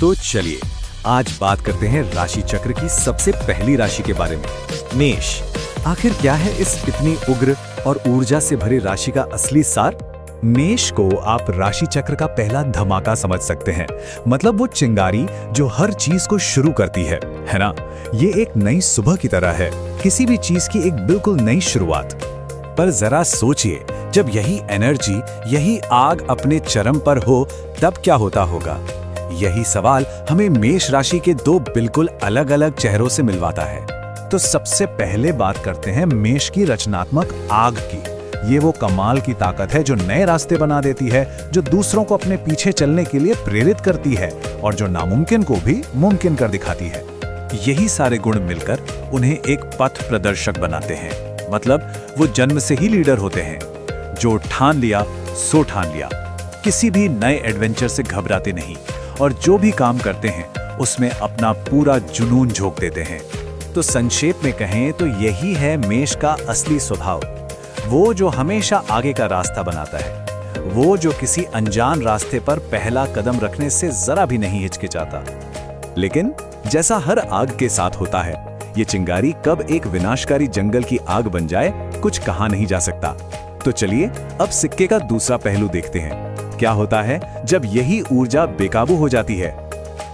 तो चलिए आज बात करते हैं राशि चक्र की सबसे पहली राशि के बारे में, मेष। आखिर क्या है इस इतनी उग्र और ऊर्जा से भरी राशि का असली सार? मेष को आप राशि चक्र का पहला धमाका समझ सकते हैं। मतलब वो चिंगारी जो हर चीज को शुरू करती है ना? ये एक नई सुबह की तरह है, किसी भी चीज की एक बिल्कुल नई शुरुआत। पर जरा सोचिए, जब यही एनर्जी, यही आग अपने चरम पर हो तब क्या होता होगा? यही सवाल हमें मेष राशि के दो बिल्कुल अलग अलग चेहरों से मिलवाता है। तो सबसे पहले बात करते हैं मेष की रचनात्मक आग की। ये वो कमाल की ताकत है जो नए रास्ते बना देती है, जो दूसरों को अपने पीछे चलने के लिए प्रेरित करती है और जो नामुमकिन को भी मुमकिन कर दिखाती है। यही सारे गुण मिलकर उन्हें एक पथ प्रदर्शक बनाते हैं। मतलब वो जन्म से ही लीडर होते हैं, जो ठान लिया सो ठान लिया, किसी भी नए एडवेंचर से घबराते नहीं और जो भी काम करते हैं उसमें अपना पूरा जुनून झोंक देते हैं। तो संक्षेप में कहें तो यही है मेष का असली स्वभाव। वो जो हमेशा आगे का रास्ता बनाता है, वो जो किसी अनजान रास्ते पर पहला कदम रखने से जरा भी नहीं हिचकिचाता। लेकिन जैसा हर आग के साथ होता है, ये चिंगारी कब एक विनाशकारी जंगल की आग बन जाए कुछ कहा नहीं जा सकता। तो चलिए अब सिक्के का दूसरा पहलू देखते हैं। क्या होता है जब यही ऊर्जा बेकाबू हो जाती है?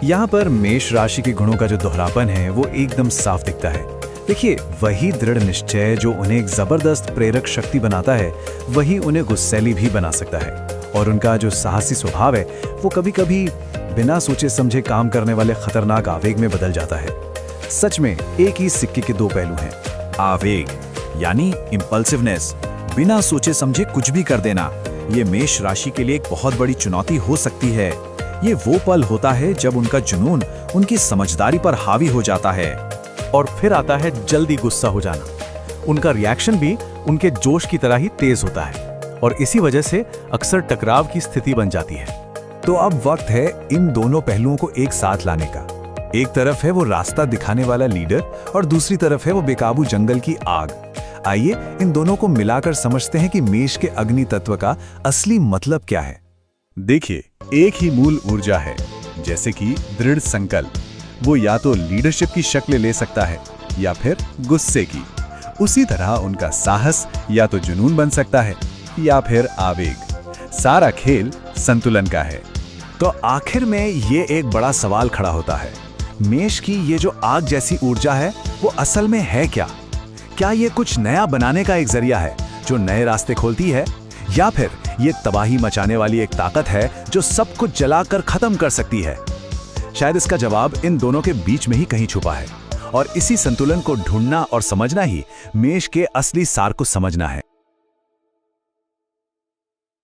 यहाँ पर मेष राशि के गुणों का जो दोहरापन है वो एकदम साफ दिखता है। देखिए, वही दृढ़ निश्चय जो उन्हें एक जबरदस्त प्रेरक शक्ति बनाता है, वही उन्हें गुस्सैली भी बना सकता है। और उनका जो साहसी स्वभाव है वो कभी कभी बिना सोचे समझे काम करने वाले खतरनाक आवेग में बदल जाता है। सच में एक ही सिक्के के दो पहलू हैं। आवेग यानी इम्पल्सिवनेस, बिना सोचे समझे कुछ भी कर देना, ये मेष राशि के लिए एक बहुत बड़ी चुनौती हो सकती है। ये वो पल होता है जब उनका जुनून उनकी समझदारी पर हावी हो जाता है। और फिर आता है जल्दी गुस्सा हो जाना। उनका रिएक्शन भी उनके जोश की तरह ही तेज होता है और इसी वजह से अक्सर टकराव की स्थिति बन जाती है। तो अब वक्त है इन दोनों पहलुओं को एक साथ लाने का। एक तरफ है वो रास्ता दिखाने वाला लीडर और दूसरी तरफ है वो बेकाबू जंगल की आग। आइए इन दोनों को मिलाकर समझते हैं कि मेष के अग्नि तत्व का असली मतलब क्या है। देखिए, एक ही मूल ऊर्जा है, जैसे कि दृढ़ संकल्प। वो या तो लीडरशिप की शक्ल ले सकता है या फिर गुस्से की। उसी तरह उनका साहस या तो जुनून बन सकता है या फिर आवेग। सारा खेल संतुलन का है। तो आखिर में ये एक बड़ा सवाल खड़ा होता है, मेष की ये जो आग जैसी ऊर्जा है वो असल में है क्या? क्या ये कुछ नया बनाने का एक जरिया है जो नए रास्ते खोलती है, या फिर ये तबाही मचाने वाली एक ताकत है जो सब कुछ जलाकर खत्म कर सकती है? शायद इसका जवाब इन दोनों के बीच में ही कहीं छुपा है और इसी संतुलन को ढूंढना और समझना ही मेष के असली सार को समझना है।